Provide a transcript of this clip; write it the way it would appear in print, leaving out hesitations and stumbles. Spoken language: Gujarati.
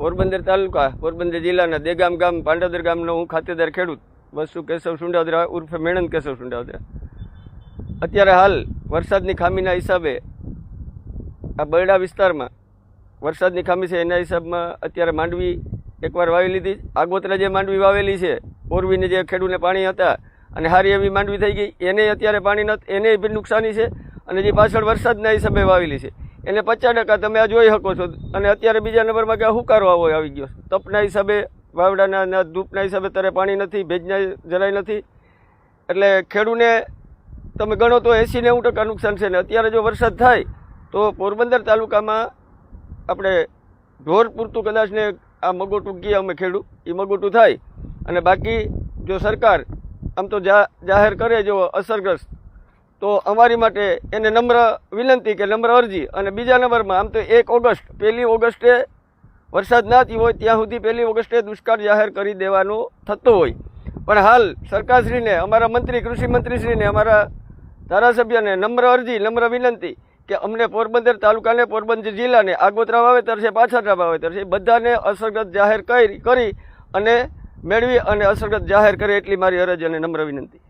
પોરબંદર તાલુકા પોરબંદર જિલ્લાના દેગામ ગામ પાંડોદર ગામનો હું ખાતેદાર ખેડૂત વસુ કેશવ સુંડાવદરા ઉર્ફે મેણંદ કેશવ સુંડાવદરા. અત્યારે હાલ વરસાદની ખામીના હિસાબે આ બરડા વિસ્તારમાં વરસાદની ખામી છે એના હિસાબમાં અત્યારે માંડવી એકવાર વાવી લીધી. આગોતરા જે માંડવી વાવેલી છે પોરવીને જે ખેડૂતને પાણી હતા અને સારી એવી માંડવી થઈ ગઈ, એને અત્યારે પાણી નથી, એને બી નુકસાની છે. અને જે પાછળ વરસાદના હિસાબે વાવેલી છે એને 50% તમે આ જોઈ શકો છો. અને અત્યારે બીજા નંબરમાં કે હુકારો આવી ગયો, તપના હિસાબે વાવડાના ધૂપના હિસાબે ત્યારે પાણી નથી, ભેજના જરાય નથી. એટલે ખેડૂને તમે ગણો તો 80-90% નુકસાન છે. ને અત્યારે જો વરસાદ થાય તો પોરબંદર તાલુકામાં આપણે ઢોર પૂરતું કદાચ ને આ મગોટું ગયા અમે ખેડૂત એ મગોટું થાય. અને બાકી જો સરકાર આમ તો જાહેર કરે જો અસરગ્રસ્ત, તો અમારી માટે એને નમ્ર વિનંતી કે નમ્ર અરજી. અને બીજા નંબરમાં આમ તો 1 ઓગસ્ટે વરસાદ ના થયો હોય ત્યાં સુધી 1 ઓગસ્ટે દુષ્કાળ જાહેર કરી દેવાનો થતો હોય. પણ હાલ સરકારશ્રીને, અમારા મંત્રી, કૃષિ મંત્રીશ્રીને, અમારા ધારાસભ્યને નમ્ર અરજી, નમ્ર વિનંતી કે અમને પોરબંદર તાલુકાને, પોરબંદર જિલ્લાને આગોતરા વાવેતર છે, પાછળના વાવેતર છે, બધાને અસરગ્રસ્ત જાહેર કરી અને મેળવી અને અસરગ્રસ્ત જાહેર કરે એટલી મારી અરજ અને નમ્ર વિનંતી.